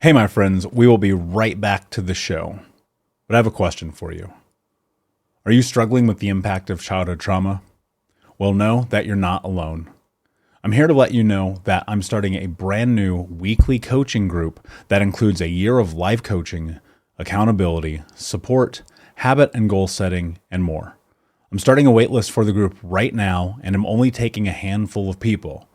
Hey, my friends, we will be right back to the show. But I have a question for you. Are you struggling with the impact of childhood trauma? Well, know that you're not alone. I'm here to let you know that I'm starting a brand new weekly coaching group that includes a year of life coaching, accountability, support, habit and goal setting, and more. I'm starting a waitlist for the group right now, and I'm only taking a handful of people.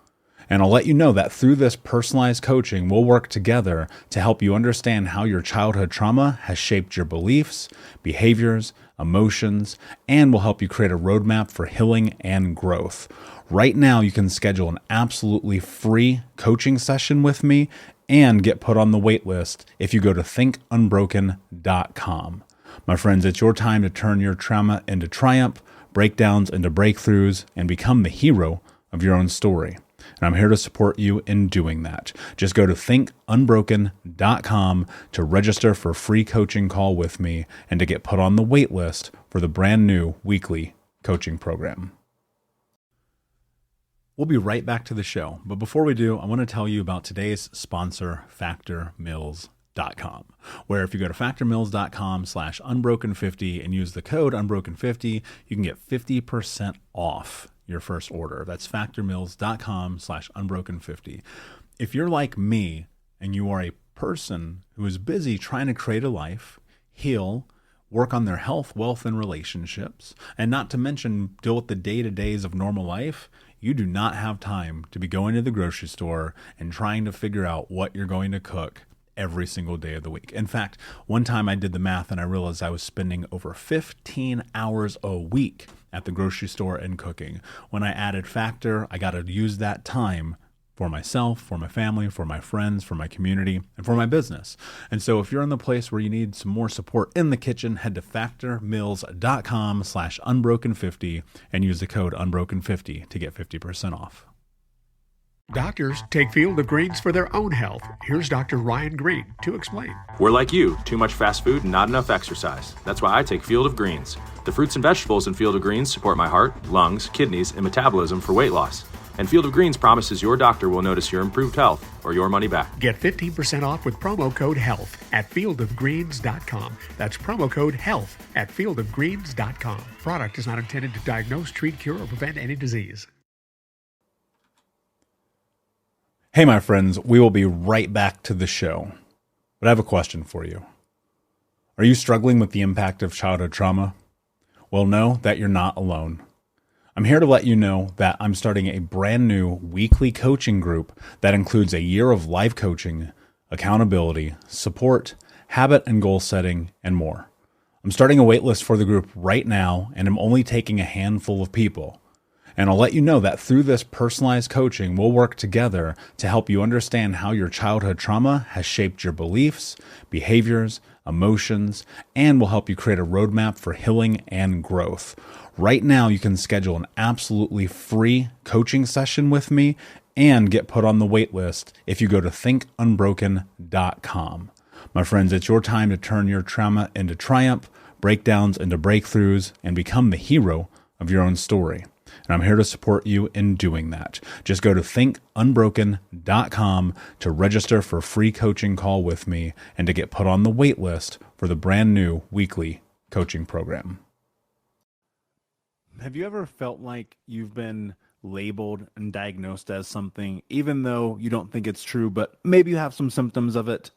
And I'll let you know that through this personalized coaching, we'll work together to help you understand how your childhood trauma has shaped your beliefs, behaviors, emotions, and will help you create a roadmap for healing and growth. Right now, you can schedule an absolutely free coaching session with me and get put on the wait list if you go to thinkunbroken.com. My friends, it's your time to turn your trauma into triumph, breakdowns into breakthroughs, and become the hero of your own story. And I'm here to support you in doing that. Just go to thinkunbroken.com to register for a free coaching call with me and to get put on the wait list for the brand new weekly coaching program. We'll be right back to the show. But before we do, I want to tell you about today's sponsor, factormeals.com, where if you go to factormeals.com/unbroken50 and use the code unbroken50, you can get 50% off your first order. That's factormeals.com/unbroken50. If you're like me and you are a person who is busy trying to create a life, heal, work on their health, wealth, and relationships, and not to mention deal with the day-to-days of normal life, you do not have time to be going to the grocery store and trying to figure out what you're going to cook every single day of the week. In fact, one time I did the math and I realized I was spending over 15 hours a week at the grocery store and cooking. When I added Factor, I got to use that time for myself, for my family, for my friends, for my community, and for my business. And so if you're in the place where you need some more support in the kitchen, head to factormeals.com/unbroken50 and use the code unbroken50 to get 50% off. Doctors take Field of Greens for their own health. Here's Dr. Ryan Green to explain. We're like you, too much fast food and not enough exercise. That's why I take Field of Greens. The fruits and vegetables in Field of Greens support my heart, lungs, kidneys, and metabolism for weight loss. And Field of Greens promises your doctor will notice your improved health or your money back. Get 15% off with promo code HEALTH at fieldofgreens.com. That's promo code HEALTH at fieldofgreens.com. Product is not intended to diagnose, treat, cure, or prevent any disease. Hey, my friends, we will be right back to the show. But I have a question for you. Are you struggling with the impact of childhood trauma? Well, know that you're not alone. I'm here to let you know that I'm starting a brand new weekly coaching group that includes a year of life coaching, accountability, support, habit and goal setting, and more. I'm starting a waitlist for the group right now, and I'm only taking a handful of people. And I'll let you know that through this personalized coaching, we'll work together to help you understand how your childhood trauma has shaped your beliefs, behaviors, emotions, and will help you create a roadmap for healing and growth. Right now, you can schedule an absolutely free coaching session with me and get put on the wait list if you go to thinkunbroken.com. My friends, it's your time to turn your trauma into triumph, breakdowns into breakthroughs, and become the hero of your own story. And I'm here to support you in doing that. Just go to thinkunbroken.com to register for a free coaching call with me and to get put on the wait list for the brand new weekly coaching program. Have you ever felt like you've been labeled and diagnosed as something, even though you don't think it's true, but maybe you have some symptoms of it?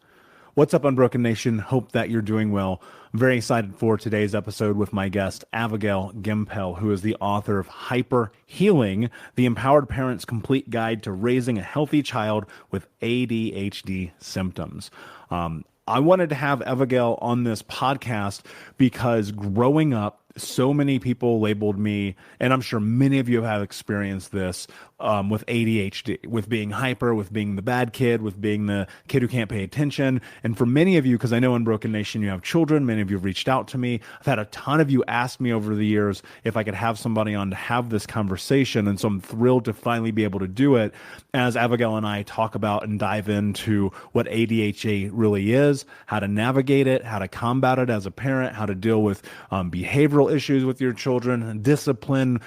What's up, Unbroken Nation? Hope that you're doing well. I'm very excited for today's episode with my guest, Avigail Gimpel, who is the author of Hyper Healing, the Empowered Parent's Complete Guide to Raising a Healthy Child with ADHD Symptoms. I wanted to have Avigail on this podcast because growing up, so many people labeled me, and I'm sure many of you have experienced this, with ADHD, with being hyper, with being the bad kid, with being the kid who can't pay attention. And for many of you, because I know Unbroken Nation, you have children, many of you have reached out to me. I've had a ton of you ask me over the years if I could have somebody on to have this conversation. And so I'm thrilled to finally be able to do it as Avigail and I talk about and dive into what ADHD really is, how to navigate it, how to combat it as a parent, how to deal with behavioral behavioral issues with your children, discipline,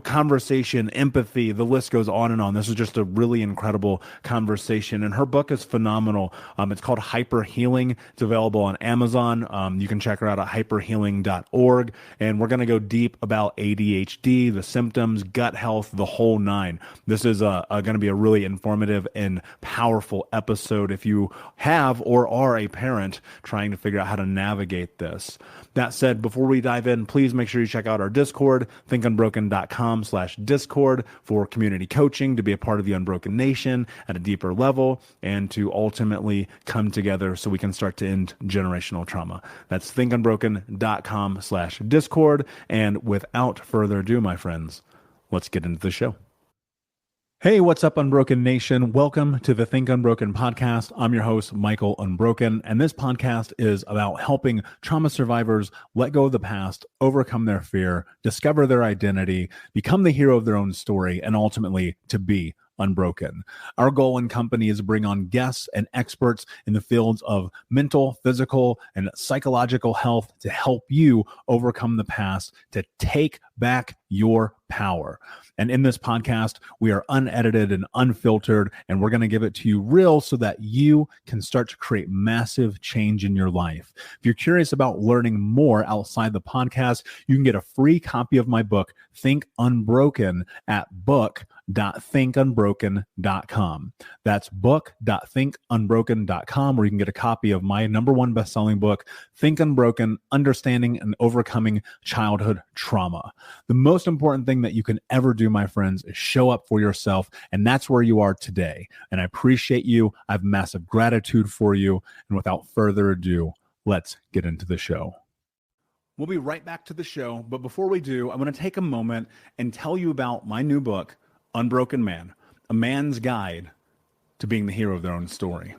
conversation, empathy, the list goes on and on. This is just a really incredible conversation. And her book is phenomenal. It's called Hyper Healing. It's available on Amazon. You can check her out at hyperhealing.org. And we're going to go deep about ADHD, the symptoms, gut health, the whole nine. This is going to be a really informative and powerful episode if you have or are a parent trying to figure out how to navigate this. That said, before we dive in, please make sure you check out our Discord, thinkunbroken.com/Discord, for community coaching, to be a part of the Unbroken Nation at a deeper level, and to ultimately come together so we can start to end generational trauma. That's thinkunbroken.com/Discord. And without further ado, my friends, let's get into the show. Hey, what's up, Unbroken Nation? Welcome to the Think Unbroken podcast. I'm your host, Michael Unbroken, and this podcast is about helping trauma survivors let go of the past, overcome their fear, discover their identity, become the hero of their own story, and ultimately to be unbroken. Our goal in company is to bring on guests and experts in the fields of mental, physical, and psychological health to help you overcome the past, to take back your power. And in this podcast, we are unedited and unfiltered, and we're going to give it to you real so that you can start to create massive change in your life. If you're curious about learning more outside the podcast, you can get a free copy of my book, Think Unbroken, at book.thinkunbroken.com. That's book.thinkunbroken.com, where you can get a copy of my #1 best-selling book, Think Unbroken: Understanding and Overcoming Childhood Trauma. The most important thing that you can ever do, my friends, is show up for yourself, and that's where you are today. And I appreciate you. I have massive gratitude for you. And without further ado, let's get into the show. We'll be right back to the show, but before we do, I'm going to take a moment and tell you about my new book, Unbroken Man, a man's guide to being the hero of their own story.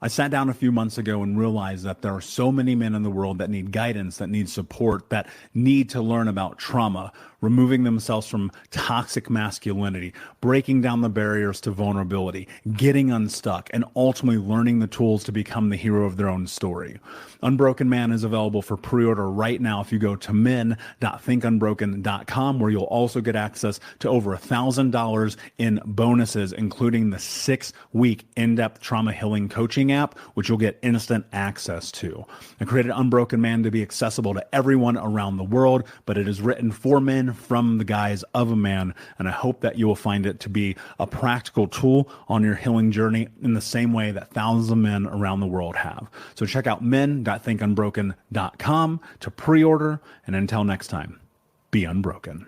I sat down a few months ago and realized that there are so many men in the world that need guidance, that need support, that need to learn about trauma, removing themselves from toxic masculinity, breaking down the barriers to vulnerability, getting unstuck, and ultimately learning the tools to become the hero of their own story. Unbroken Man is available for pre-order right now if you go to men.thinkunbroken.com, where you'll also get access to over $1,000 in bonuses, including the 6-week in-depth trauma healing coaching app, which you'll get instant access to. I created Unbroken Man to be accessible to everyone around the world, but it is written for men from the guise of a man, and I hope that you will find it to be a practical tool on your healing journey in the same way that thousands of men around the world have. So check out men.thinkunbroken.com to pre-order, and until next time, be unbroken.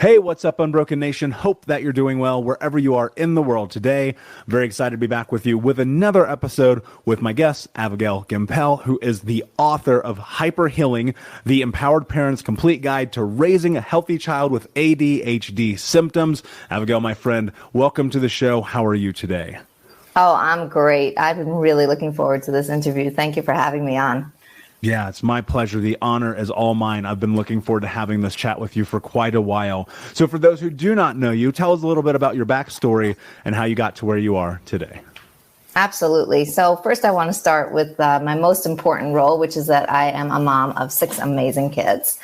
Hey, what's up, Unbroken Nation? Hope that you're doing well wherever you are in the world today. Very excited to be back with you with another episode with my guest, Avigail Gimpel, who is the author of Hyper Healing, the Empowered Parent's Complete Guide to Raising a Healthy Child with ADHD Symptoms. Avigail, my friend, welcome to the show. How are you today? Oh, I'm great. I've been really looking forward to this interview. Thank you for having me on. Yeah, it's my pleasure. The honor is all mine. I've been looking forward to having this chat with you for quite a while. So for those who do not know you, tell us a little bit about your backstory and how you got to where you are today. Absolutely. So first I want to start with my most important role, which is that I am a mom of 6 amazing kids.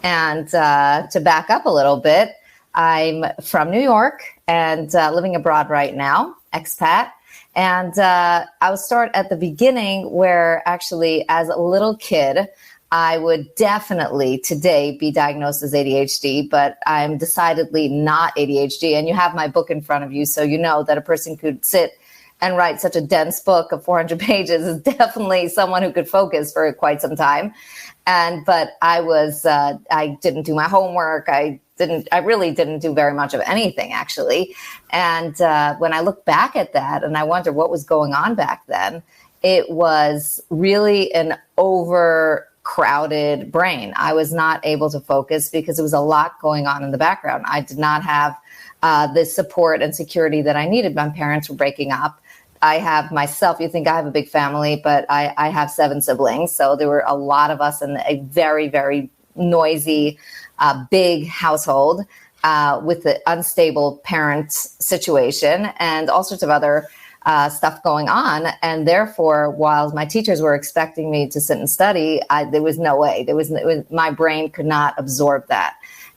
And to back up a little bit, I'm from New York and living abroad right now, expat. And I'll start at the beginning where actually as a little kid, I would definitely today be diagnosed as ADHD, but I'm decidedly not ADHD. And you have my book in front of you, so you know that a person could sit and write such a dense book of 400 pages is definitely someone who could focus for quite some time. But I didn't do my homework. I really didn't do very much of anything, actually. And when I look back at that and I wonder what was going on back then, it was really an overcrowded brain. I was not able to focus because there was a lot going on in the background. I did not have the support and security that I needed. My parents were breaking up. I have myself, you think I have a big family, but I have 7 siblings. So there were a lot of us in a very, very noisy, big household with the unstable parent situation and all sorts of other stuff going on. And therefore, while my teachers were expecting me to sit and study, there was no way. My brain could not absorb that.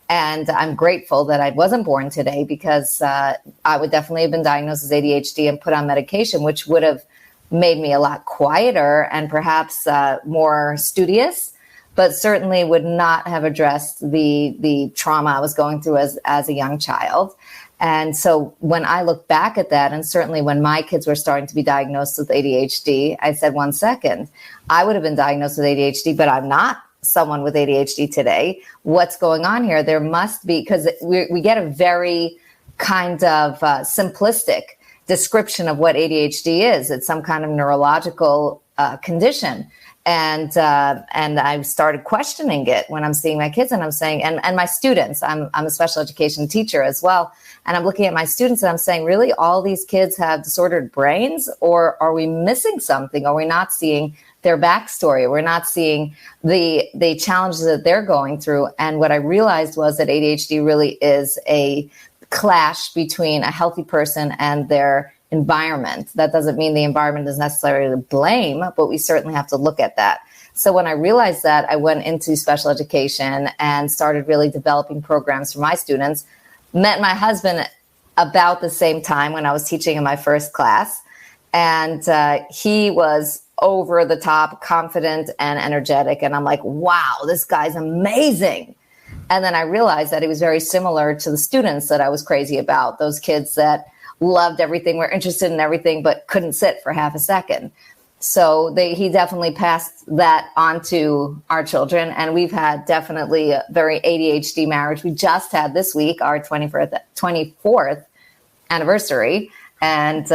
And I'm grateful that I wasn't born today, because I would definitely have been diagnosed as ADHD and put on medication, which would have made me a lot quieter and perhaps more studious, but certainly would not have addressed the trauma I was going through as a young child. And so when I look back at that, and certainly when my kids were starting to be diagnosed with ADHD, I said, 1 second, I would have been diagnosed with ADHD, but I'm not someone with ADHD today. What's going on here? There must be, because we get a very kind of simplistic description of what ADHD is. It's some kind of neurological condition. And I started questioning it when I'm seeing my kids, and I'm saying, and my students, I'm a special education teacher as well. And I'm looking at my students and I'm saying, really, all these kids have disordered brains, or are we missing something? Are we not seeing their backstory? We're not seeing the challenges that they're going through. And what I realized was that ADHD really is a clash between a healthy person and their environment. That doesn't mean the environment is necessarily to blame, but we certainly have to look at that. So when I realized that, I went into special education and started really developing programs for my students. Met my husband about the same time when I was teaching in my first class. And he was over the top, confident and energetic. And I'm like, wow, this guy's amazing. And then I realized that he was very similar to the students that I was crazy about, those kids that loved everything, were interested in everything, but couldn't sit for half a second. So he definitely passed that on to our children. And we've had definitely a very ADHD marriage. We just had this week our 24th anniversary. And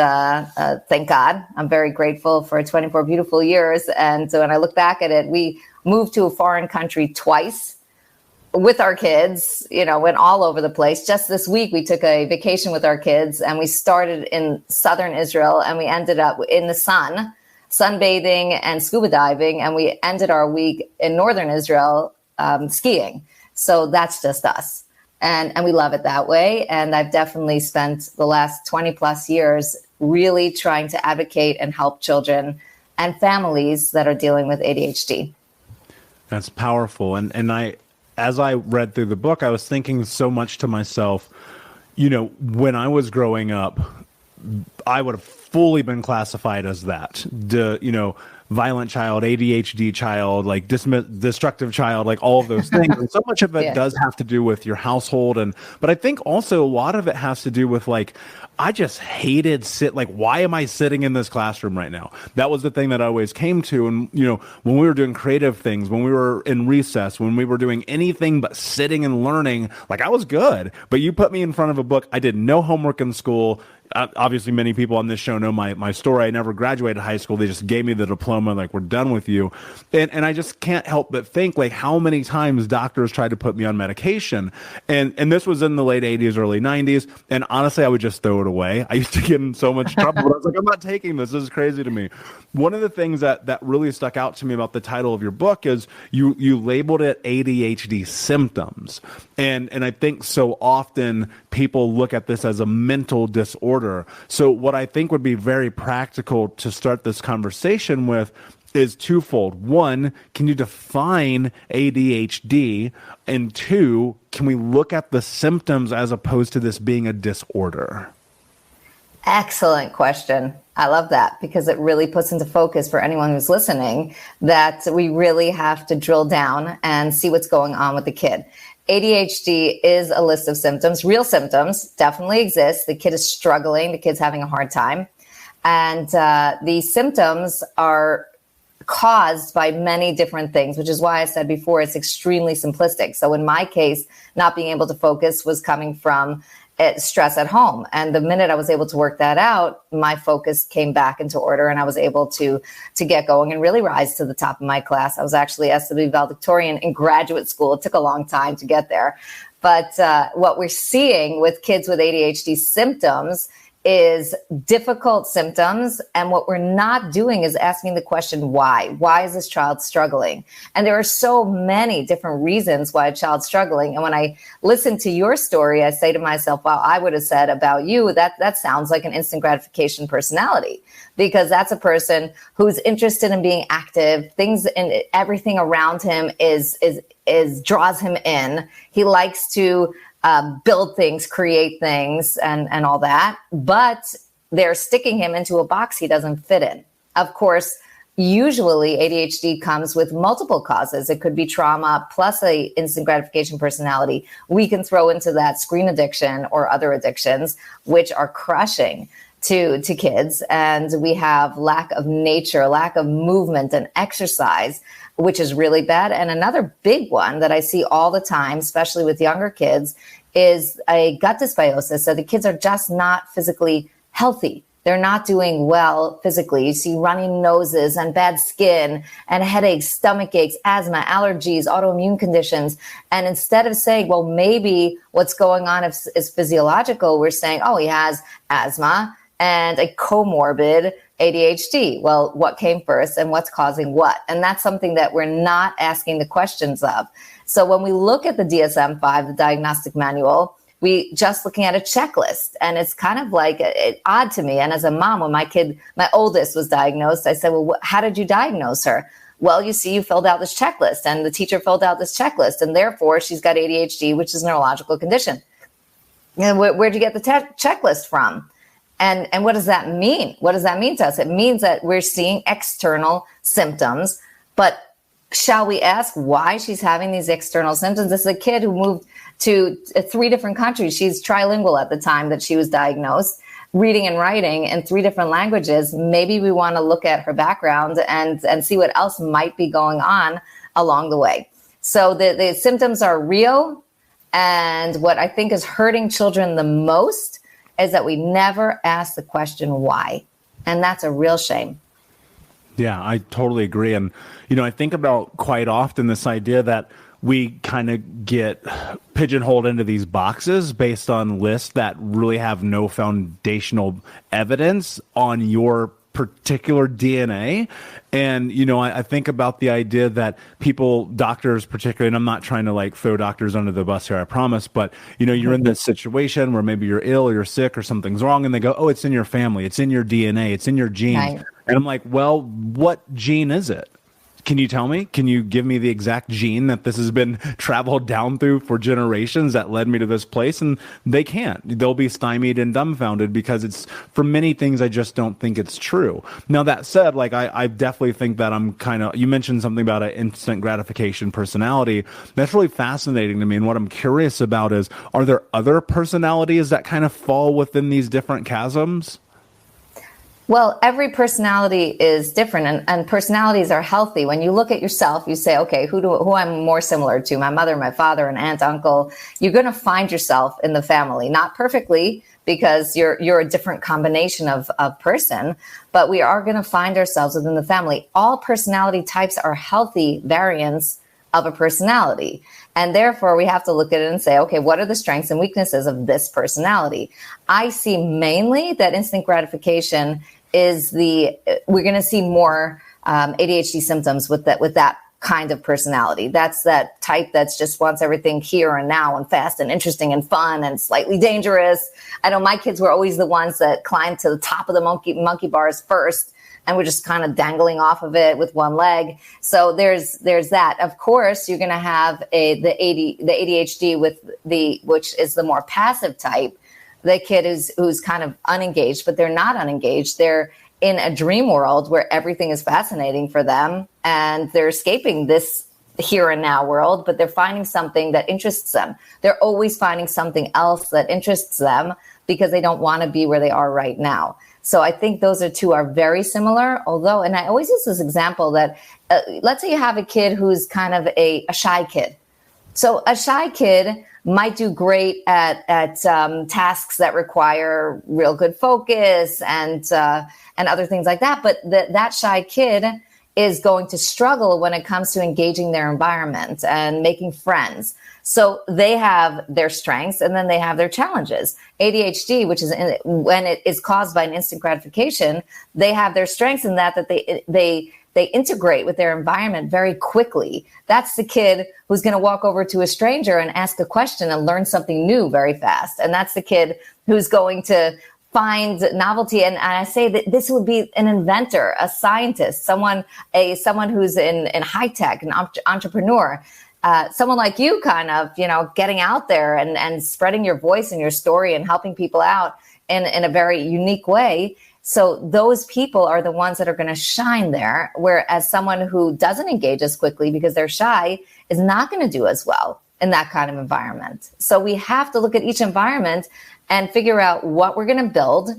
thank God, I'm very grateful for 24 beautiful years. And so when I look back at it, we moved to a foreign country twice with our kids, went all over the place. Just this week, we took a vacation with our kids, and we started in southern Israel, and we ended up in the sunbathing and scuba diving. And we ended our week in northern Israel skiing. So that's just us. And we love it that way. And I've definitely spent the last 20 plus years really trying to advocate and help children and families that are dealing with ADHD. That's powerful. And as I read through the book, I was thinking so much to myself, when I was growing up, I would have fully been classified as that, violent child, ADHD child, like destructive child, like all of those things. And so much of it does have to do with your household. But I think also a lot of it has to do with I just hated why am I sitting in this classroom right now? That was the thing that I always came to. And, when we were doing creative things, when we were in recess, when we were doing anything but sitting and learning, I was good, but you put me in front of a book. I did no homework in school. Obviously, many people on this show know my story. I never graduated high school. They just gave me the diploma, we're done with you. And I just can't help but think, how many times doctors tried to put me on medication. And this was in the late 80s, early 90s. And honestly, I would just throw it away. I used to get in so much trouble. But I was like, I'm not taking this. This is crazy to me. One of the things that really stuck out to me about the title of your book is you labeled it ADHD symptoms. And I think so often people look at this as a mental disorder. So what I think would be very practical to start this conversation with is twofold. One, can you define ADHD? And two, can we look at the symptoms as opposed to this being a disorder? Excellent question. I love that, because it really puts into focus for anyone who's listening that we really have to drill down and see what's going on with the kid. ADHD is a list of symptoms. Real symptoms definitely exist. The kid is struggling. The kid's having a hard time. And these symptoms are caused by many different things, which is why I said before it's extremely simplistic. So in my case, not being able to focus was coming from stress at home. And the minute I was able to work that out, my focus came back into order, and I was able to get going and really rise to the top of my class. I was actually SW valedictorian in graduate school. It took a long time to get there. But what we're seeing with kids with ADHD symptoms is difficult symptoms. And what we're not doing is asking the question, why? Why is this child struggling? And there are so many different reasons why a child's struggling. And when I listen to your story, I say to myself, wow, I would have said about you that sounds like an instant gratification personality, because that's a person who's interested in being active. Things and everything around him is draws him in. He likes to build things, create things, and all that. But they're sticking him into a box he doesn't fit in. Of course, usually ADHD comes with multiple causes. It could be trauma plus a instant gratification personality. We can throw into that screen addiction or other addictions, which are crushing to kids. And we have lack of nature, lack of movement and exercise, which is really bad. And another big one that I see all the time, especially with younger kids, is a gut dysbiosis. So the kids are just not physically healthy. They're not doing well physically. You see running noses and bad skin and headaches, stomach aches, asthma, allergies, autoimmune conditions. And instead of saying, well, maybe what's going on is physiological, we're saying, oh, he has asthma and a comorbid ADHD. Well, what came first and what's causing what? And that's something that we're not asking the questions of. So when we look at the DSM-5, the diagnostic manual, we just looking at a checklist, and it's kind of like odd to me. And as a mom, when my oldest was diagnosed, I said, well, how did you diagnose her? Well, you see, you filled out this checklist, and the teacher filled out this checklist, and therefore she's got ADHD, which is a neurological condition. And where'd you get the checklist from? And what does that mean? What does that mean to us? It means that we're seeing external symptoms, but shall we ask why she's having these external symptoms? This is a kid who moved to 3 different countries. She's trilingual at the time that she was diagnosed, reading and writing in 3 different languages. Maybe we want to look at her background and see what else might be going on along the way. So the symptoms are real. And what I think is hurting children the most is that we never ask the question why. And that's a real shame. Yeah, I totally agree. And, I think about quite often this idea that we kind of get pigeonholed into these boxes based on lists that really have no foundational evidence on your particular DNA. And, I think about the idea that doctors particularly, and I'm not trying to throw doctors under the bus here, I promise, but, you're in this situation where maybe you're ill or you're sick or something's wrong, and they go, oh, it's in your family, it's in your DNA, it's in your genes. Right. And I'm like, well, what gene is it? Can you tell me? Can you give me the exact gene that this has been traveled down through for generations that led me to this place? And they can't. They'll be stymied and dumbfounded because it's, for many things, I just don't think it's true. Now, that said, I definitely think that I'm you mentioned something about an instant gratification personality. That's really fascinating to me. And what I'm curious about is, are there other personalities that kind of fall within these different chasms? Well, every personality is different, and personalities are healthy. When you look at yourself, you say, okay, who I'm more similar to, my mother, my father, an aunt, uncle. You're going to find yourself in the family, not perfectly, because you're a different combination of person, but we are going to find ourselves within the family. All personality types are healthy variants of a personality. And therefore, we have to look at it and say, okay, what are the strengths and weaknesses of this personality? I see mainly that instant gratification is we're going to see more ADHD symptoms with that kind of personality. That's that type that's just wants everything here and now and fast and interesting and fun and slightly dangerous. I know my kids were always the ones that climbed to the top of the monkey bars first, and we're just kind of dangling off of it with one leg. So there's that. Of course, you're going to have the ADHD which is the more passive type. The kid who's kind of unengaged, but they're not unengaged. They're in a dream world where everything is fascinating for them, and they're escaping this here and now world, but they're finding something that interests them. They're always finding something else that interests them because they don't want to be where they are right now. So I think those two are very similar, although, and I always use this example that let's say you have a kid who's kind of a shy kid. So a shy kid might do great at tasks that require real good focus and other things like that. But that shy kid is going to struggle when it comes to engaging their environment and making friends. So they have their strengths and then they have their challenges. ADHD, which is when it is caused by an instant gratification, they have their strengths in that they integrate with their environment very quickly. That's the kid who's going to walk over to a stranger and ask a question and learn something new very fast. And that's the kid who's going to find novelty. And I say that this would be an inventor, a scientist, someone who's in high tech, an entrepreneur. Someone like you kind of, getting out there and spreading your voice and your story and helping people out in a very unique way. So those people are the ones that are going to shine there, whereas someone who doesn't engage as quickly because they're shy is not going to do as well in that kind of environment. So we have to look at each environment and figure out what we're going to build.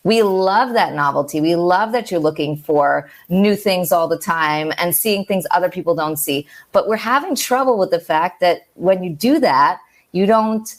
We love that novelty. We love that you're looking for new things all the time and seeing things other people don't see. But we're having trouble with the fact that when you do that, you don't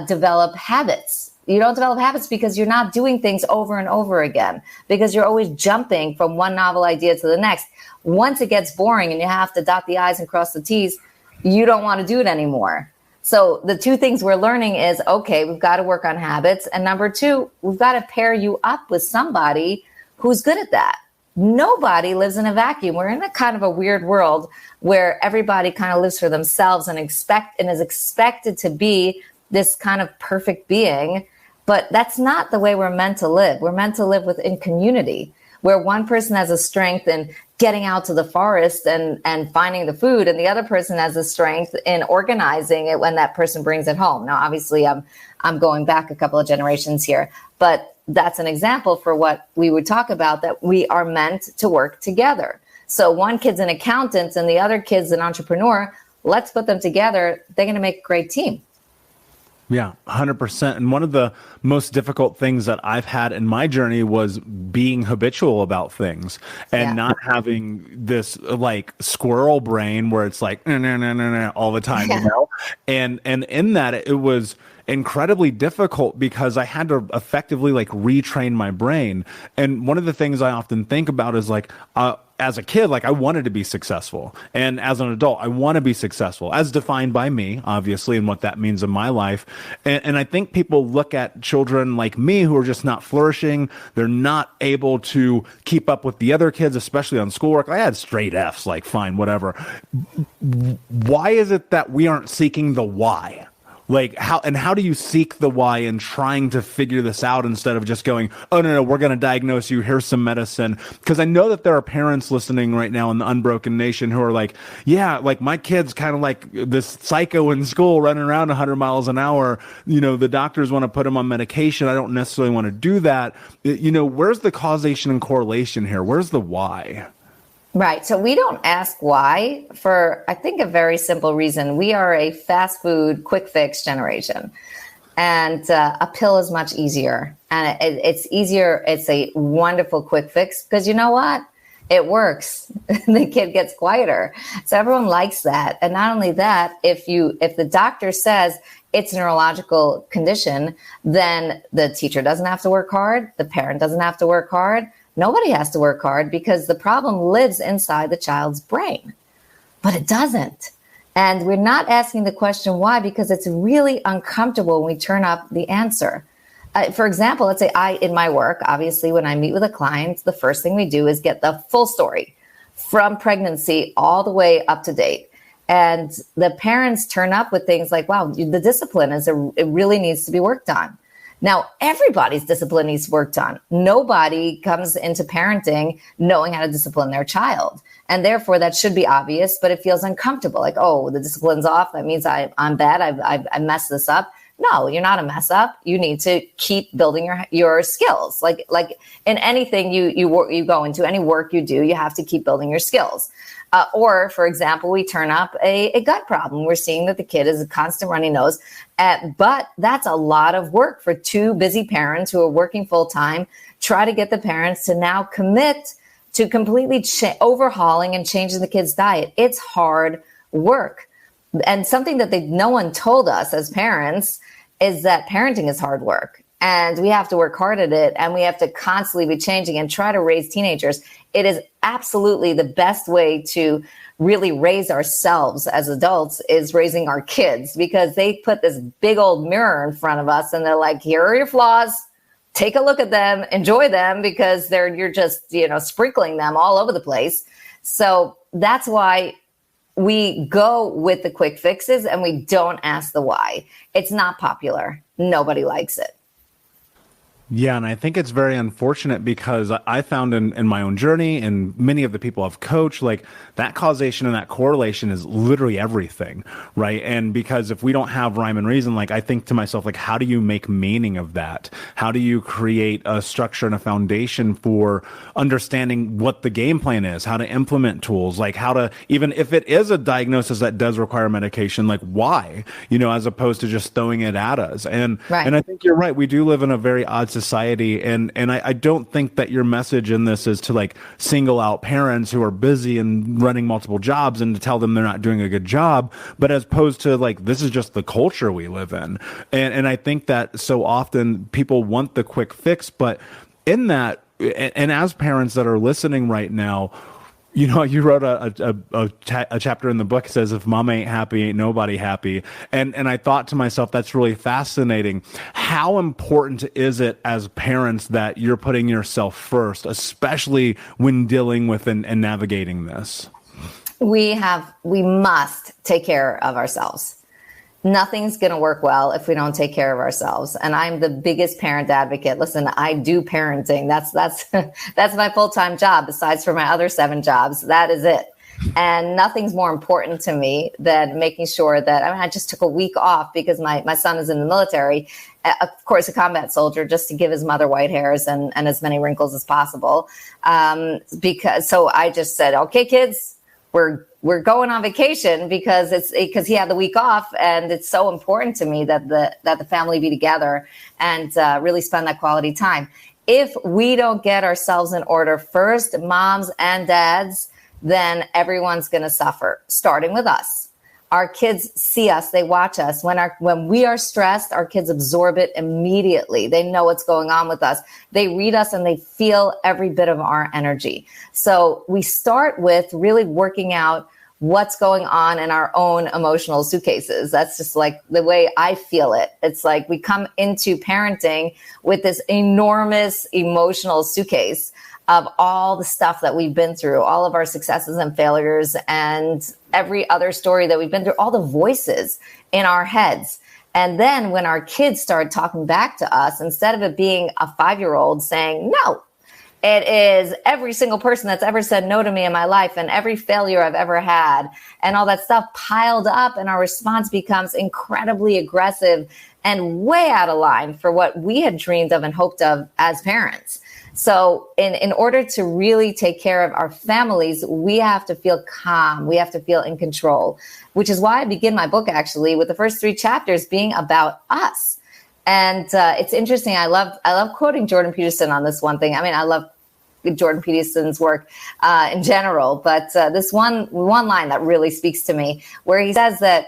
develop habits. You don't develop habits because you're not doing things over and over again, because you're always jumping from one novel idea to the next. Once it gets boring and you have to dot the I's and cross the T's, you don't want to do it anymore. So the two things we're learning is, okay, we've got to work on habits. And number two, we've got to pair you up with somebody who's good at that. Nobody lives in a vacuum. We're in a kind of a weird world where everybody kind of lives for themselves and is expected to be this kind of perfect being. But that's not the way we're meant to live. We're meant to live in community, where one person has a strength in getting out to the forest and finding the food, and the other person has a strength in organizing it when that person brings it home. Now, obviously, I'm going back a couple of generations here, but that's an example for what we would talk about, that we are meant to work together. So one kid's an accountant and the other kid's an entrepreneur. Let's put them together. They're going to make a great team. Yeah, 100%. And one of the most difficult things that I've had in my journey was being habitual about things and not having this like squirrel brain where it's like, no, all the time, And in that, it was incredibly difficult because I had to effectively like retrain my brain. And one of the things I often think about is like, as a kid, like I wanted to be successful. And as an adult, I want to be successful as defined by me, obviously, and what that means in my life. And I think people look at children like me who are just not flourishing. They're not able to keep up with the other kids, especially on schoolwork. I had straight F's, like fine, whatever. Why is it that we aren't seeking the why? Like how do you seek the why in trying to figure this out instead of just going, oh, no, we're going to diagnose you. Here's some medicine. Because I know that there are parents listening right now in the Unbroken Nation who are like, yeah, like my kid's kind of like this psycho in school running around 100 miles an hour. The doctors want to put him on medication. I don't necessarily want to do that. Where's the causation and correlation here? Where's the why? Right. So we don't ask why for, I think, a very simple reason. We are a fast food, quick fix generation. And a pill is much easier. And it's easier. It's a wonderful quick fix because you know what? It works. The kid gets quieter. So everyone likes that. And not only that, if the doctor says it's a neurological condition, then the teacher doesn't have to work hard. The parent doesn't have to work hard. Nobody has to work hard because the problem lives inside the child's brain, but it doesn't. And we're not asking the question why, because it's really uncomfortable when we turn up the answer. For example, let's say in my work, obviously, when I meet with a client, the first thing we do is get the full story from pregnancy all the way up to date. And the parents turn up with things like, wow, the discipline it really needs to be worked on. Now, everybody's discipline needs worked on. Nobody comes into parenting knowing how to discipline their child. And therefore, that should be obvious, but it feels uncomfortable. Like, oh, the discipline's off. That means I'm bad. I messed this up. No, you're not a mess up. You need to keep building your skills. Like in anything you go into, any work you do, you have to keep building your skills. Or, for example, we turn up a gut problem. We're seeing that the kid is a constant runny nose, but that's a lot of work for two busy parents who are working full time. Try to get the parents to now commit to completely overhauling and changing the kid's diet. It's hard work. And something that no one told us as parents is that parenting is hard work. and we have to work hard at it, and we have to constantly be changing and try to raise teenagers. It is absolutely the best way to really raise ourselves as adults is raising our kids, because they put this big old mirror in front of us and they're like, here are your flaws. Take a look at them, enjoy them, because you're just, sprinkling them all over the place. So that's why we go with the quick fixes and we don't ask the why. It's not popular. Nobody likes it. Yeah, and I think it's very unfortunate because I found in my own journey and many of the people I've coached, like that causation and that correlation is literally everything, right? And because if we don't have rhyme and reason, like I think to myself, like, how do you make meaning of that? How do you create a structure and a foundation for understanding what the game plan is, how to implement tools, like how to, even if it is a diagnosis that does require medication, like why, as opposed to just throwing it at us. And I think you're right. We do live in a very odd society. And I don't think that your message in this is to like single out parents who are busy and running multiple jobs and to tell them they're not doing a good job, but as opposed to like, this is just the culture we live in. And I think that so often people want the quick fix, but in that, and as parents that are listening right now, you wrote a chapter in the book that says, if mama ain't happy, ain't nobody happy. And I thought to myself, that's really fascinating. How important is it as parents that you're putting yourself first, especially when dealing with and navigating this? We must take care of ourselves. Nothing's going to work well if we don't take care of ourselves. And I'm the biggest parent advocate. Listen, I do parenting. That's my full-time job. Besides for my other 7 jobs, that is it. And nothing's more important to me than making sure that, I just took a week off because my son is in the military, of course, a combat soldier, just to give his mother white hairs and as many wrinkles as possible. So I just said, okay, kids, we're going on vacation because he had the week off, and it's so important to me that the family be together and really spend that quality time. If we don't get ourselves in order first, moms and dads, then everyone's going to suffer, starting with us. Our kids see us, they watch us. When we are stressed, our kids absorb it immediately. They know what's going on with us. They read us and they feel every bit of our energy. So we start with really working out what's going on in our own emotional suitcases. That's just like the way I feel it. It's like we come into parenting with this enormous emotional suitcase of all the stuff that we've been through, all of our successes and failures, and every other story that we've been through, all the voices in our heads. And then when our kids start talking back to us, instead of it being a 5-year-old saying, no, it is every single person that's ever said no to me in my life and every failure I've ever had and all that stuff piled up, and our response becomes incredibly aggressive and way out of line for what we had dreamed of and hoped of as parents. So in order to really take care of our families, we have to feel calm. We have to feel in control, which is why I begin my book actually with the first 3 chapters being about us. And it's interesting. I love quoting Jordan Peterson on this one thing. I love Jordan Peterson's work in general, but this one line that really speaks to me, where he says that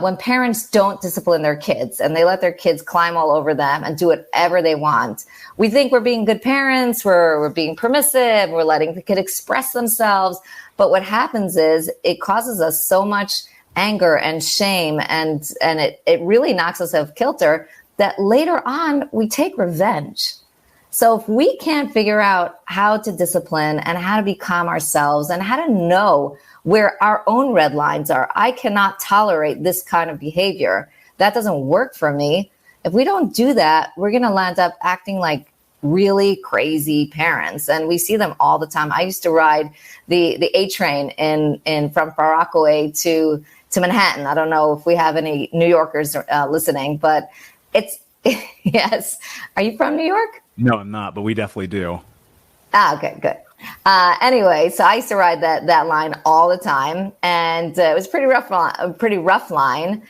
when parents don't discipline their kids and they let their kids climb all over them and do whatever they want, we think we're being good parents, we're being permissive, we're letting the kid express themselves. But what happens is it causes us so much anger and shame, and it really knocks us off kilter that later on we take revenge. So if we can't figure out how to discipline and how to become ourselves and how to know where our own red lines are, I cannot tolerate this kind of behavior. That doesn't work for me. If we don't do that, we're going to land up acting like really crazy parents. And we see them all the time. I used to ride the A train from Far Rockaway to Manhattan. I don't know if we have any New Yorkers listening, but it's, yes. Are you from New York? No, I'm not, but we definitely do. Okay, good. Anyway, so I used to ride that line all the time, and it was a pretty rough line.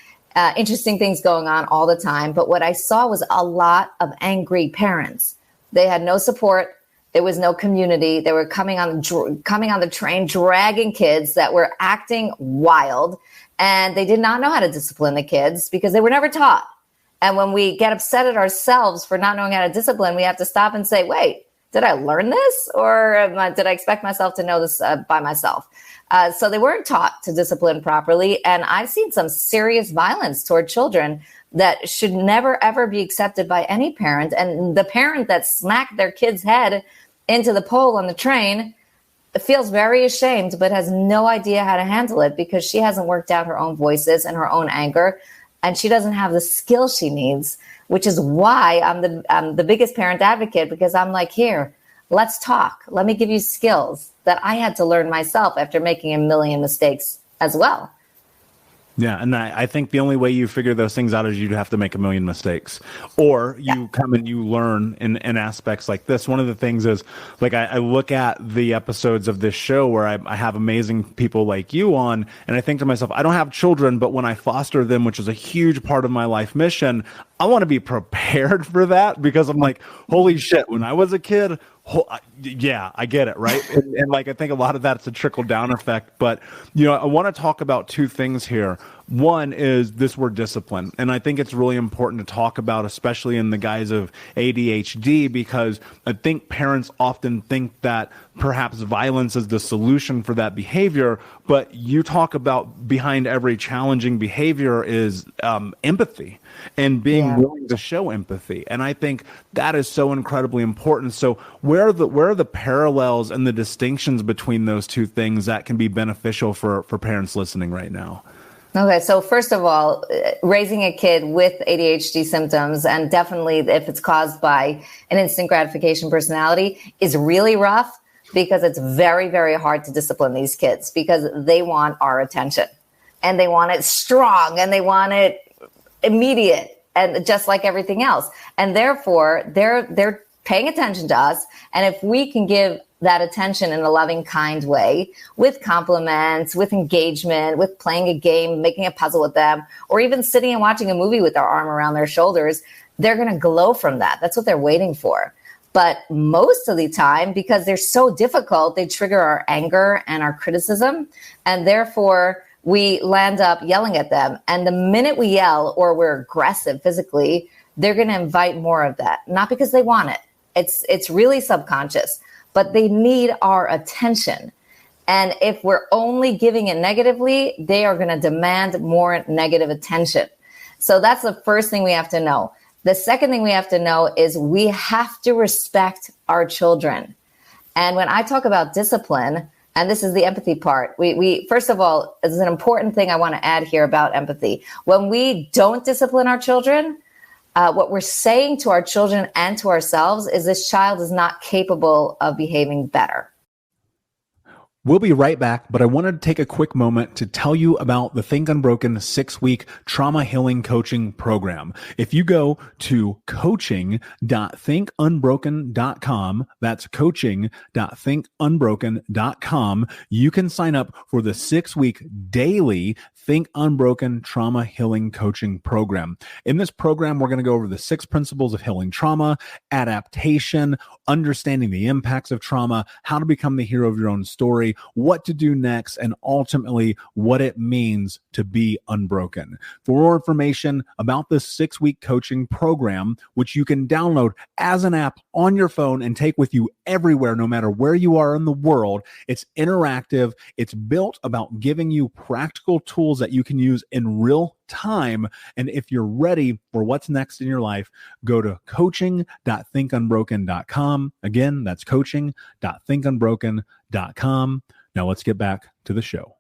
Interesting things going on all the time. But what I saw was a lot of angry parents. They had no support. There was no community. They were coming on the train, dragging kids that were acting wild, and they did not know how to discipline the kids because they were never taught. And when we get upset at ourselves for not knowing how to discipline, we have to stop and say, wait, did I learn this? Or did I expect myself to know this by myself? So they weren't taught to discipline properly. And I've seen some serious violence toward children that should never, ever be accepted by any parent. And the parent that smacked their kid's head into the pole on the train feels very ashamed, but has no idea how to handle it because she hasn't worked out her own voices and her own anger. And she doesn't have the skill she needs, which is why I'm the biggest parent advocate, because I'm like, here, let's talk. Let me give you skills that I had to learn myself after making a million mistakes as well. Yeah, and I think the only way you figure those things out is you have to make a million mistakes, or you come and you learn in aspects like this. One of the things is, like, I look at the episodes of this show where I have amazing people like you on, and I think to myself, I don't have children, but when I foster them, which is a huge part of my life mission, I want to be prepared for that, because I'm like, holy shit, when I was a kid, yeah, I get it, right? And like, I think a lot of that's a trickle down effect. But, I want to talk about two things here. One is this word discipline. And I think it's really important to talk about, especially in the guise of ADHD, because I think parents often think that perhaps violence is the solution for that behavior. But you talk about behind every challenging behavior is empathy and being willing to show empathy. And I think that is so incredibly important. So where are the parallels and the distinctions between those two things that can be beneficial for parents listening right now? Okay, so first of all, raising a kid with ADHD symptoms, and definitely if it's caused by an instant gratification personality, is really rough, because it's very, very hard to discipline these kids because they want our attention, and they want it strong, and they want it immediate, and just like everything else. And therefore, they're paying attention to us. And if we can give that attention in a loving, kind way, with compliments, with engagement, with playing a game, making a puzzle with them, or even sitting and watching a movie with our arm around their shoulders, they're going to glow from that. That's what they're waiting for. But most of the time, because they're so difficult, they trigger our anger and our criticism. And therefore, we land up yelling at them. And the minute we yell or we're aggressive physically, they're going to invite more of that. Not because they want it. It's really subconscious. But they need our attention. And if we're only giving it negatively, they are going to demand more negative attention. So that's the first thing we have to know. The second thing we have to know is we have to respect our children. And when I talk about discipline, and this is the empathy part, we first of all, this is an important thing I want to add here about empathy. When we don't discipline our children, what we're saying to our children and to ourselves is this child is not capable of behaving better. We'll be right back, but I wanted to take a quick moment to tell you about the Think Unbroken 6-week trauma healing coaching program. If you go to coaching.thinkunbroken.com, that's coaching.thinkunbroken.com, you can sign up for the 6-week daily Think Unbroken trauma healing coaching program. In this program, we're going to go over the 6 principles of healing trauma, adaptation, understanding the impacts of trauma, how to become the hero of your own story, what to do next, and ultimately what it means to be unbroken. For more information about this 6-week coaching program, which you can download as an app on your phone and take with you everywhere, no matter where you are in the world, it's interactive. It's built about giving you practical tools that you can use in real time. And if you're ready for what's next in your life, go to coaching.thinkunbroken.com. Again, that's coaching.thinkunbroken.com. Now let's get back to the show.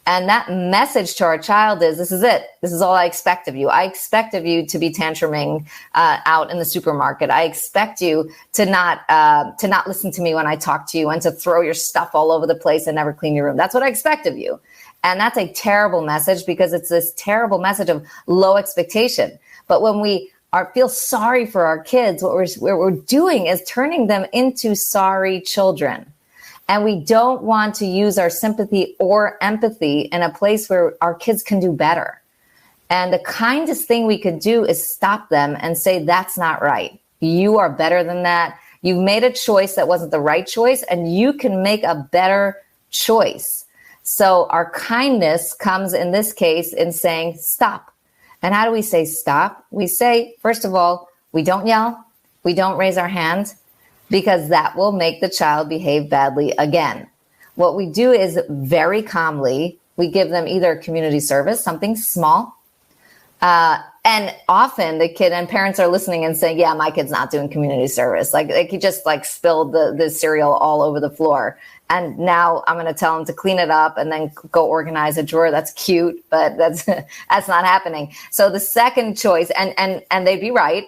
And that message to our child is, this is it. This is all I expect of you. I expect of you to be tantruming out in the supermarket. I expect you to not listen to me when I talk to you, and to throw your stuff all over the place and never clean your room. That's what I expect of you. And that's a terrible message, because it's this terrible message of low expectation. But when we feel sorry for our kids, what we're doing is turning them into sorry children. And we don't want to use our sympathy or empathy in a place where our kids can do better. And the kindest thing we could do is stop them and say, that's not right. You are better than that. You've made a choice that wasn't the right choice, and you can make a better choice. So our kindness comes in this case in saying, stop. And how do we say stop? We say, first of all, we don't yell, we don't raise our hand, because that will make the child behave badly again. What we do is very calmly, we give them either community service, something small, and often the kid and parents are listening and saying, yeah, my kid's not doing community service. Like he just like spilled the cereal all over the floor. And now I'm going to tell him to clean it up and then go organize a drawer. That's cute, but that's not happening. So the second choice, and they'd be right,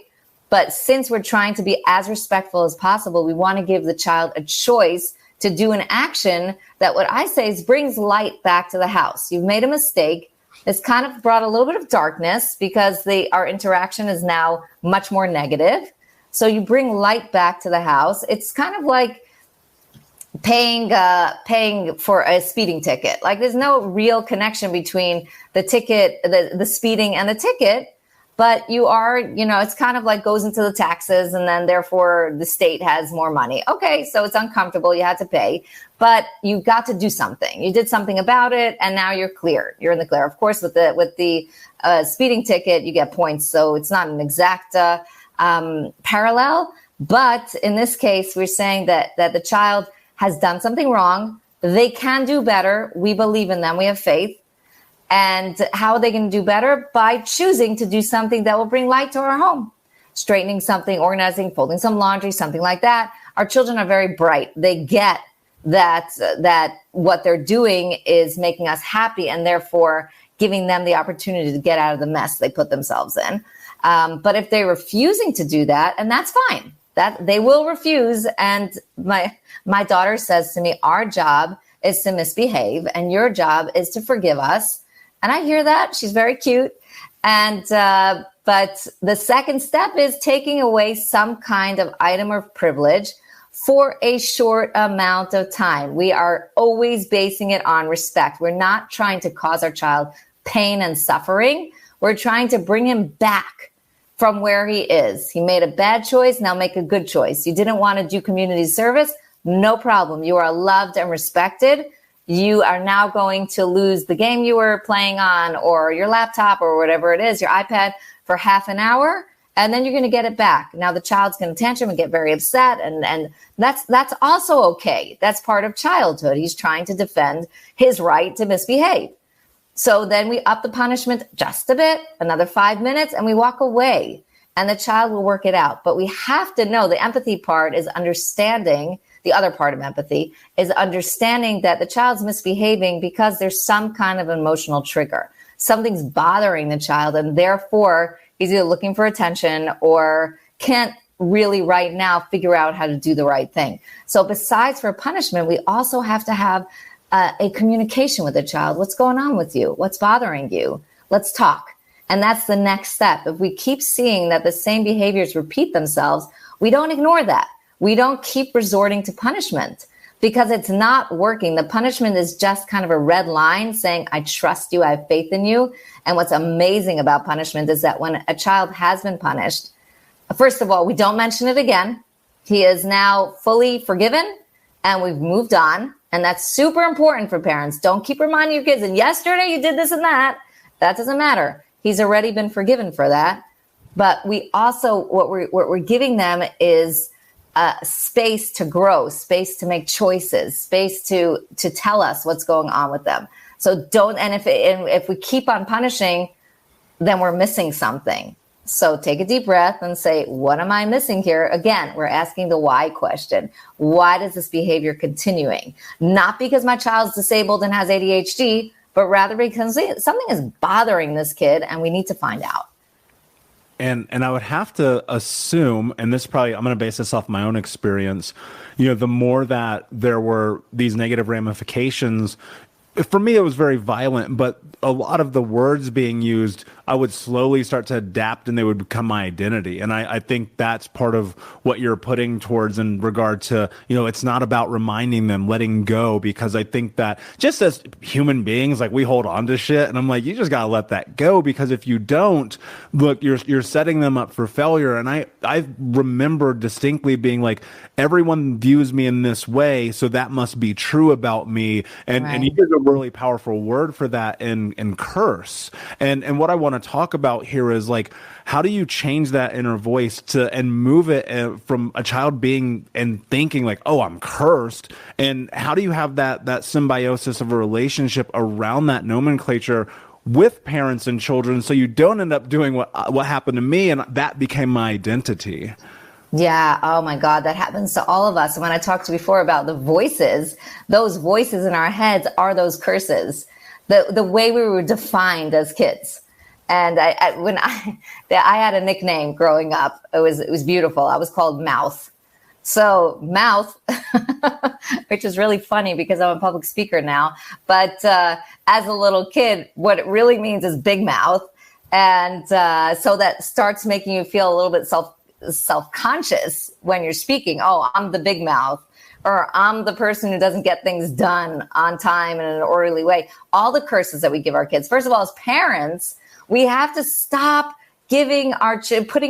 but since we're trying to be as respectful as possible, we want to give the child a choice to do an action that what I say is brings light back to the house. You've made a mistake. It's kind of brought a little bit of darkness because our interaction is now much more negative. So you bring light back to the house. It's kind of like paying for a speeding ticket. Like there's no real connection between the ticket, the speeding and the ticket, but you are, it's kind of like goes into the taxes and then therefore the state has more money. Okay, so it's uncomfortable. You had to pay, but you got to do something. You did something about it and now you're clear. You're in the clear. Of course, with the speeding ticket, you get points. So it's not an exact parallel, but in this case, we're saying that the child has done something wrong. They can do better. We believe in them. We have faith. And how are they going to do better? By choosing to do something that will bring light to our home. Straightening something, organizing, folding some laundry, something like that. Our children are very bright. They get that what they're doing is making us happy and therefore giving them the opportunity to get out of the mess they put themselves in. But if they're refusing to do that, and that's fine, that they will refuse. And my daughter says to me, our job is to misbehave and your job is to forgive us. And I hear that. She's very cute. And but the second step is taking away some kind of item of privilege for a short amount of time. We are always basing it on respect. We're not trying to cause our child pain and suffering. We're trying to bring him back from where he is. He made a bad choice. Now make a good choice. You didn't want to do community service. No problem. You are loved and respected. You are now going to lose the game you were playing on or your laptop or whatever it is, your iPad for half an hour, and then you're going to get it back. Now the child's going to tantrum and get very upset, and that's also okay. That's part of childhood. He's trying to defend his right to misbehave. So then we up the punishment just a bit, another 5 minutes, and we walk away, and the child will work it out. But we have to know the empathy part is understanding. The other part of empathy is understanding that the child's misbehaving because there's some kind of emotional trigger. Something's bothering the child, and therefore he's either looking for attention or can't really right now figure out how to do the right thing. So besides for punishment, we also have to have a communication with the child. What's going on with you? What's bothering you? Let's talk. And that's the next step. If we keep seeing that the same behaviors repeat themselves, we don't ignore that. We don't keep resorting to punishment because it's not working. The punishment is just kind of a red line saying, I trust you, I have faith in you. And what's amazing about punishment is that when a child has been punished, first of all, we don't mention it again. He is now fully forgiven and we've moved on. And that's super important for parents. Don't keep reminding your kids, and yesterday you did this and that. That doesn't matter. He's already been forgiven for that. But we also, what we're giving them is space to grow, space to make choices, space to tell us what's going on with them. So if we keep on punishing, then we're missing something. So take a deep breath and say, what am I missing here? Again, we're asking the why question. Why does this behavior continuing? Not because my child's disabled and has ADHD, but rather because something is bothering this kid and we need to find out. And I would have to assume, and this probably, I'm going to base this off my own experience, the more that there were these negative ramifications, for me, it was very violent, but a lot of the words being used, I would slowly start to adapt and they would become my identity. And I think that's part of what you're putting towards in regard to, it's not about reminding them, letting go, because I think that just as human beings, like we hold on to shit and I'm like, you just got to let that go, because if you don't, look, you're setting them up for failure. And I remember distinctly being like, everyone views me in this way, so that must be true about me. And you use a really powerful word for that in curse. And what I want to want to talk about here is like, how do you change that inner voice and move it from a child being and thinking like, oh, I'm cursed, and how do you have that symbiosis of a relationship around that nomenclature with parents and children, so you don't end up doing what happened to me and that became my identity? Yeah. Oh my God. That happens to all of us. And when I talked before about the voices, those voices in our heads are those curses, the way we were defined as kids. And I had a nickname growing up. It was beautiful. I was called Mouth. So Mouth, which is really funny because I'm a public speaker now. But as a little kid, what it really means is big mouth. And so that starts making you feel a little bit self-conscious when you're speaking. Oh, I'm the big mouth, or I'm the person who doesn't get things done on time and in an orderly way. All the curses that we give our kids. First of all, as parents, we have to stop putting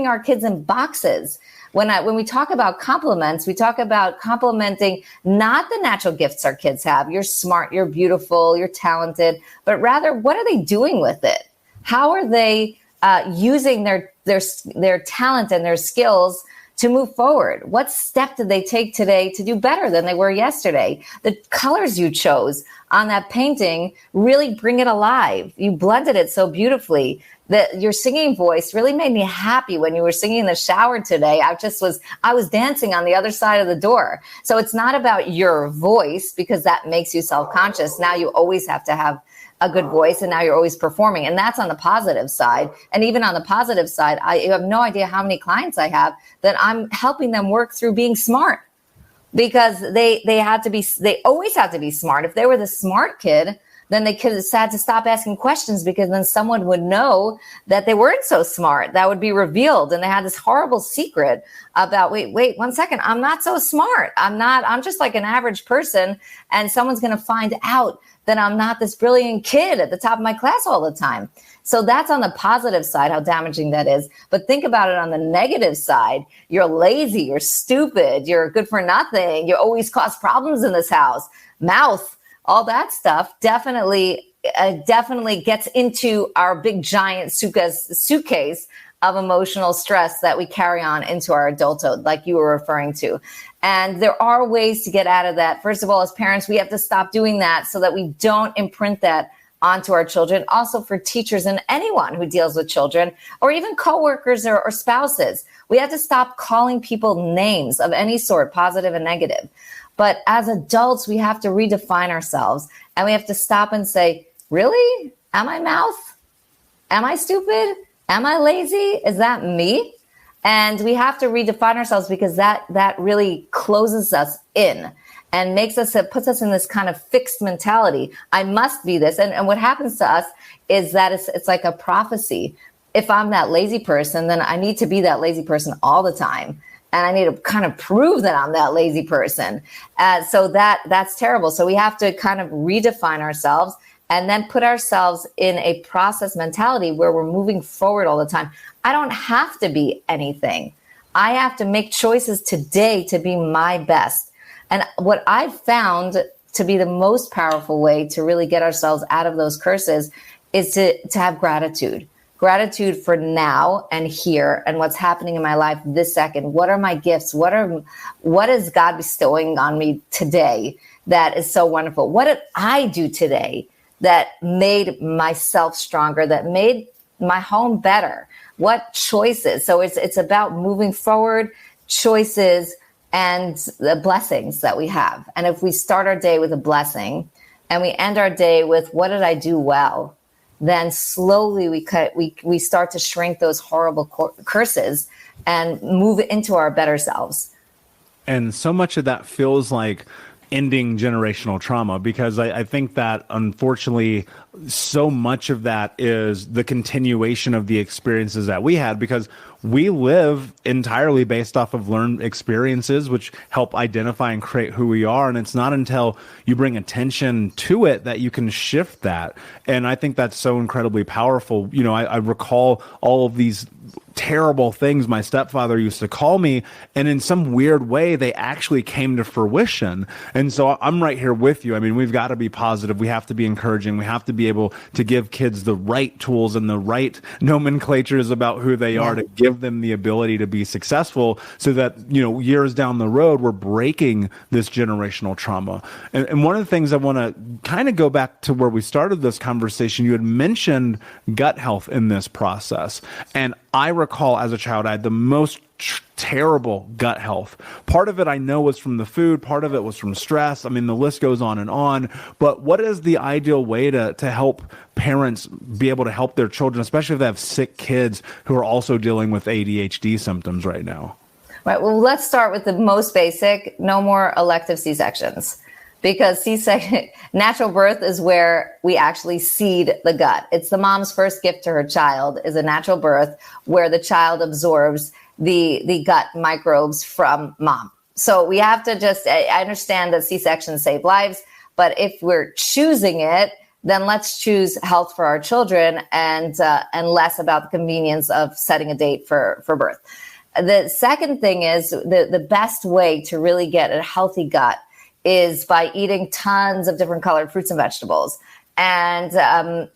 our kids in boxes. When we talk about compliments, we talk about complimenting not the natural gifts our kids have. You're smart, you're beautiful, you're talented, but rather, what are they doing with it? How are they using their talent and their skills to move forward? What step did they take today to do better than they were yesterday? The colors you chose on that painting really bring it alive. You blended it so beautifully. That your singing voice really made me happy when you were singing in the shower today. I was dancing on the other side of the door. So it's not about your voice, because that makes you self-conscious. Now you always have to have a good voice, and now you're always performing. And that's on the positive side. And even on the positive side, you have no idea how many clients I have that I'm helping them work through being smart, because they always had to be smart. If they were the smart kid, then they could have had to stop asking questions, because then someone would know that they weren't so smart. That would be revealed. And they had this horrible secret about, wait 1 second. I'm not so smart. I'm just like an average person. And someone's going to find out that I'm not this brilliant kid at the top of my class all the time. So that's on the positive side, how damaging that is. But think about it on the negative side. You're lazy, you're stupid, you're good for nothing, you always cause problems in this house. Mouth, all that stuff definitely gets into our big giant suitcase of emotional stress that we carry on into our adulthood, like you were referring to. And there are ways to get out of that. First of all, as parents, we have to stop doing that so that we don't imprint that onto our children. Also for teachers and anyone who deals with children, or even coworkers or spouses, we have to stop calling people names of any sort, positive and negative. But as adults, we have to redefine ourselves, and we have to stop and say, really? Am I Mouth? Am I stupid? Am I lazy? Is that me? And we have to redefine ourselves, because that really closes us in and puts us in this kind of fixed mentality. I must be this. And what happens to us is that it's like a prophecy. If I'm that lazy person, then I need to be that lazy person all the time. And I need to kind of prove that I'm that lazy person. So that's terrible. So we have to kind of redefine ourselves and then put ourselves in a process mentality where we're moving forward all the time. I don't have to be anything. I have to make choices today to be my best. And what I've found to be the most powerful way to really get ourselves out of those curses is to have gratitude. Gratitude for now and here and what's happening in my life this second. What are my gifts? What is God bestowing on me today that is so wonderful? What did I do today that made myself stronger, that made my home better? What choices? So it's about moving forward, choices, and the blessings that we have. And if we start our day with a blessing and we end our day with, what did I do well? Then slowly we start to shrink those horrible curses and move into our better selves. And so much of that feels like ending generational trauma, because I think that unfortunately so much of that is the continuation of the experiences that we had, because we live entirely based off of learned experiences, which help identify and create who we are. And it's not until you bring attention to it that you can shift that. And I think that's so incredibly powerful. You know, I recall all of these terrible things my stepfather used to call me, and in some weird way they actually came to fruition. And so I'm right here with you. I mean, we've got to be positive, we have to be encouraging, we have to be able to give kids the right tools and the right nomenclatures about who they are to give them the ability to be successful, so that, you know, years down the road we're breaking this generational trauma. And one of the things I want to kind of go back to where we started this conversation, you had mentioned gut health in this process, and I recall as a child, I had the most terrible gut health. Part of it I know was from the food, part of it was from stress. I mean, the list goes on and on. But what is the ideal way to help parents be able to help their children, especially if they have sick kids who are also dealing with ADHD symptoms right now? Right. Well, let's start with the most basic. No more elective C-sections. Because C-section, natural birth is where we actually seed the gut. It's the mom's first gift to her child, is a natural birth where the child absorbs the gut microbes from mom. So we have to I understand that C-sections save lives, but if we're choosing it, then let's choose health for our children and less about the convenience of setting a date for birth. The second thing is the best way to really get a healthy gut is by eating tons of different colored fruits and vegetables and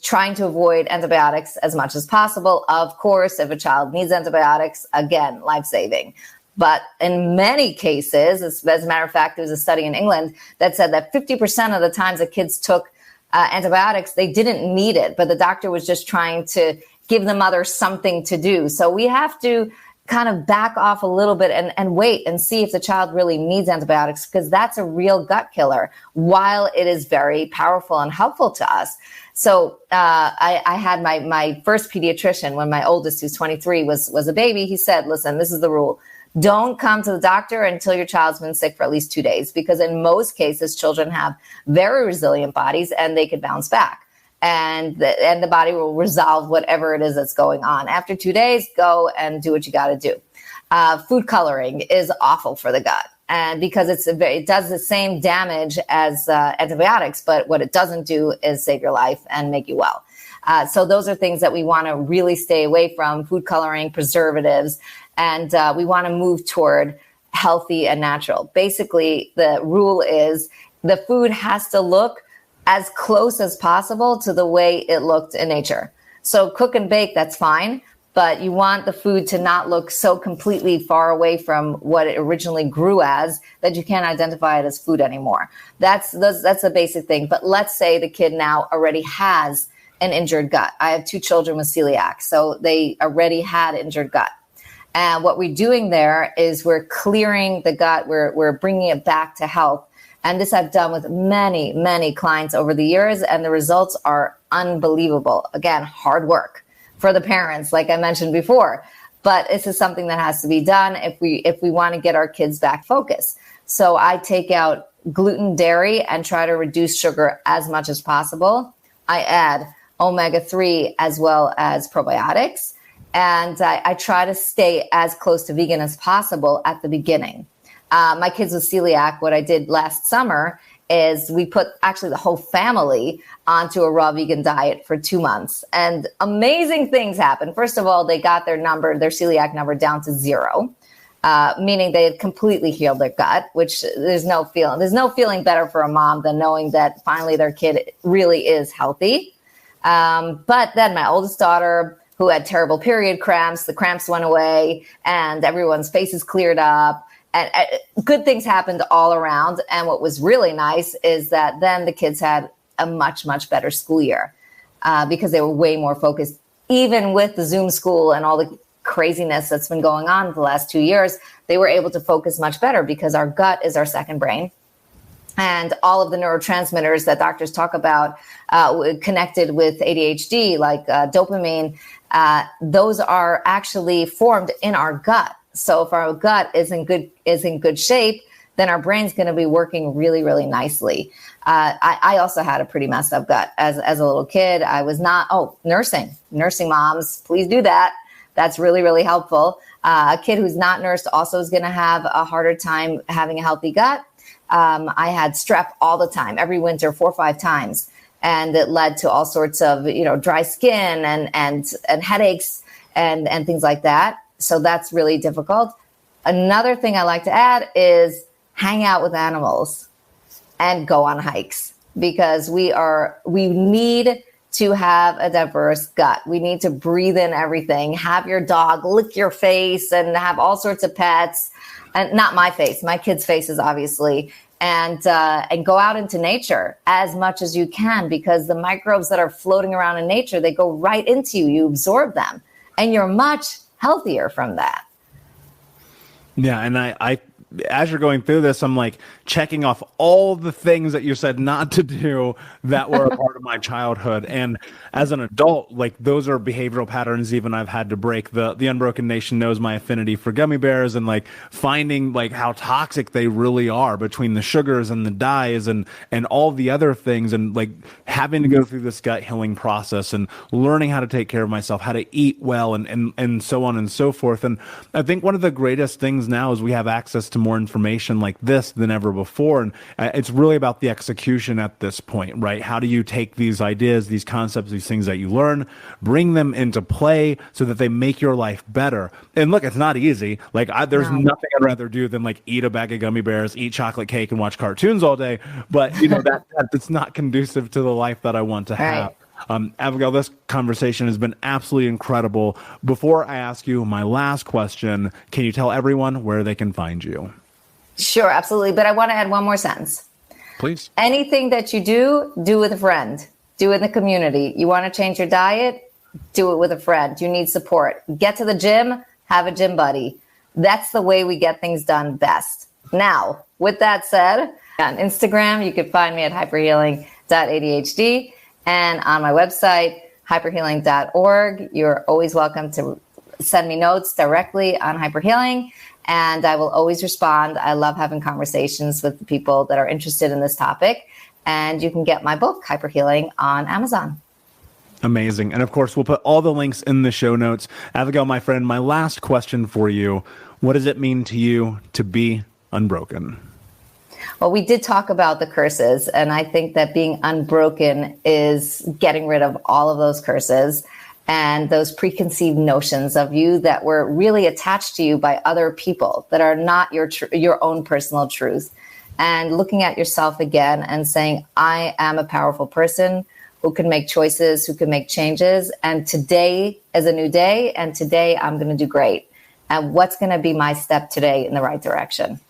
trying to avoid antibiotics as much as possible. Of course, if a child needs antibiotics, again, life-saving. But in many cases, as a matter of fact, there was a study in England that said that 50% of the times that kids took antibiotics, they didn't need it, but the doctor was just trying to give the mother something to do. So we have to kind of back off a little bit and wait and see if the child really needs antibiotics, because that's a real gut killer, while it is very powerful and helpful to us. So I had my first pediatrician when my oldest, who's 23, was a baby. He said, listen, this is the rule. Don't come to the doctor until your child's been sick for at least 2 days, because in most cases, children have very resilient bodies and they could bounce back. And the body will resolve whatever it is that's going on. After 2 days, go and do what you got to do. Food coloring is awful for the gut, and because it does the same damage as antibiotics, but what it doesn't do is save your life and make you well. So those are things that we want to really stay away from: food coloring, preservatives, and we want to move toward healthy and natural. Basically, the rule is the food has to look as close as possible to the way it looked in nature. So cook and bake, that's fine, but you want the food to not look so completely far away from what it originally grew as that you can't identify it as food anymore. That's a basic thing. But let's say the kid now already has an injured gut. I have 2 children with celiac, so they already had injured gut. And what we're doing there is we're clearing the gut, we're bringing it back to health. And this I've done with many, many clients over the years, and the results are unbelievable. Again, hard work for the parents, like I mentioned before, but this is something that has to be done if we want to get our kids back focused. So I take out gluten, dairy, and try to reduce sugar as much as possible. I add omega-3 as well as probiotics, and I try to stay as close to vegan as possible at the beginning. My kids with celiac, what I did last summer is we put actually the whole family onto a raw vegan diet for 2 months. And amazing things happened. First of all, they got their celiac number down to 0, meaning they had completely healed their gut, which there's no feeling better for a mom than knowing that finally their kid really is healthy. But then my oldest daughter, who had terrible period cramps, the cramps went away and everyone's faces cleared up. And good things happened all around. And what was really nice is that then the kids had a much, much better school year because they were way more focused. Even with the Zoom school and all the craziness that's been going on the last 2 years, they were able to focus much better because our gut is our second brain. And all of the neurotransmitters that doctors talk about connected with ADHD, like dopamine, those are actually formed in our gut. So if our gut is in good shape, then our brain's going to be working really, really nicely. I also had a pretty messed up gut as a little kid. I was not, nursing moms, please do that. That's really, really helpful. A kid who's not nursed also is going to have a harder time having a healthy gut. I had strep all the time, every winter, 4 or 5 times. And it led to all sorts of, dry skin and headaches and things like that. So that's really difficult. Another thing I like to add is hang out with animals and go on hikes, because we need to have a diverse gut. We need to breathe in everything, have your dog lick your face and have all sorts of pets, and not my face, my kids' faces, obviously, and go out into nature as much as you can, because the microbes that are floating around in nature, they go right into you, you absorb them, and you're much healthier from that. Yeah, and I as you're going through this, I'm like checking off all the things that you said not to do that were a part of my childhood. And as an adult, like those are behavioral patterns even I've had to break. The Unbroken Nation knows my affinity for gummy bears, and like finding like how toxic they really are between the sugars and the dyes and all the other things, and like having to go through this gut healing process and learning how to take care of myself, how to eat well, and so on and so forth. And I think one of the greatest things now is we have access to more information like this than ever before. And it's really about the execution at this point, right? How do you take these ideas, these concepts, these things that you learn, bring them into play so that they make your life better? And look, it's not easy. Like there's nothing I'd rather do than like eat a bag of gummy bears, eat chocolate cake, and watch cartoons all day. But that's not conducive to the life that I want to have. Right. Abigail, this conversation has been absolutely incredible. Before I ask you my last question, can you tell everyone where they can find you? Sure, absolutely. But I want to add one more sentence. Please. Anything that you do with a friend. Do it in the community. You want to change your diet? Do it with a friend. You need support. Get to the gym, have a gym buddy. That's the way we get things done best. Now, with that said, on Instagram, you can find me at hyperhealing.adhd. And on my website, hyperhealing.org, you're always welcome to send me notes directly on hyperhealing, and I will always respond. I love having conversations with the people that are interested in this topic. And you can get my book, Hyperhealing, on Amazon. Amazing. And of course, we'll put all the links in the show notes. Abigail, my friend, my last question for you. What does it mean to you to be unbroken? Well, we did talk about the curses, and I think that being unbroken is getting rid of all of those curses and those preconceived notions of you that were really attached to you by other people that are not your own personal truth, and looking at yourself again and saying, I am a powerful person who can make choices, who can make changes, and today is a new day, and today I'm going to do great. And what's going to be my step today in the right direction?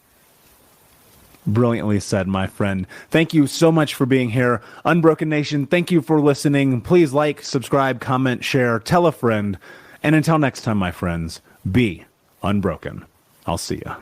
Brilliantly said, my friend. Thank you so much for being here. Unbroken Nation, thank you for listening. Please like, subscribe, comment, share, tell a friend. And until next time, my friends, be unbroken. I'll see ya.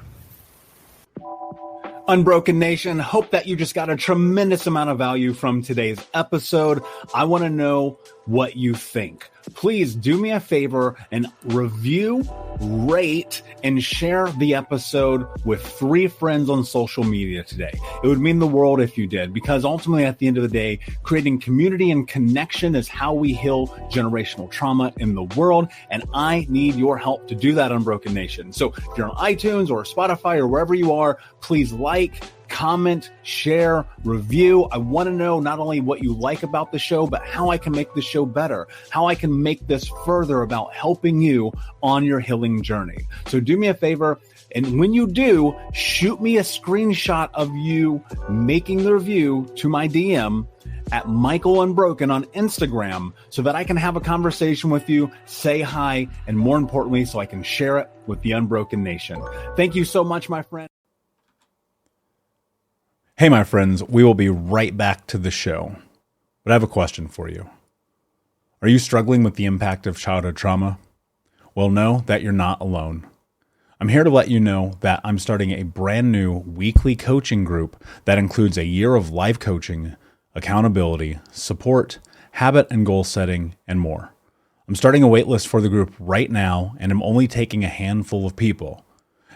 Unbroken Nation, hope that you just got a tremendous amount of value from today's episode. I want to know what you think. Please do me a favor and review, rate, and share the episode with 3 friends on social media today. It would mean the world if you did, because ultimately at the end of the day, creating community and connection is how we heal generational trauma in the world. And I need your help to do that, Unbroken Nation. So if you're on iTunes or Spotify or wherever you are, please like, comment, share, review. I want to know not only what you like about the show, but how I can make the show better, how I can make this further about helping you on your healing journey. So do me a favor, and when you do, shoot me a screenshot of you making the review to my DM at Michael Unbroken on Instagram so that I can have a conversation with you, say hi, and more importantly, so I can share it with the Unbroken Nation. Thank you so much, my friend. Hey, my friends, we will be right back to the show. But I have a question for you. Are you struggling with the impact of childhood trauma? Well, know that you're not alone. I'm here to let you know that I'm starting a brand new weekly coaching group that includes a year of live coaching, accountability, support, habit and goal setting, and more. I'm starting a waitlist for the group right now, and I'm only taking a handful of people.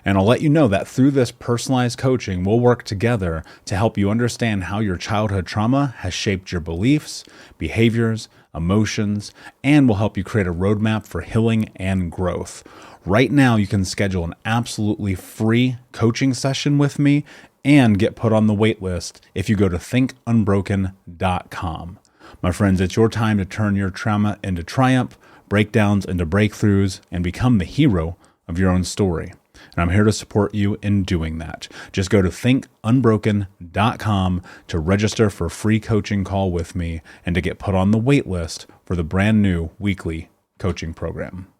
And I'll let you know that through this personalized coaching, we'll work together to help you understand how your childhood trauma has shaped your beliefs, behaviors, emotions, and will help you create a roadmap for healing and growth. Right now, you can schedule an absolutely free coaching session with me and get put on the wait list if you go to thinkunbroken.com. My friends, it's your time to turn your trauma into triumph, breakdowns into breakthroughs, and become the hero of your own story. And I'm here to support you in doing that. Just go to thinkunbroken.com to register for a free coaching call with me and to get put on the wait list for the brand new weekly coaching program.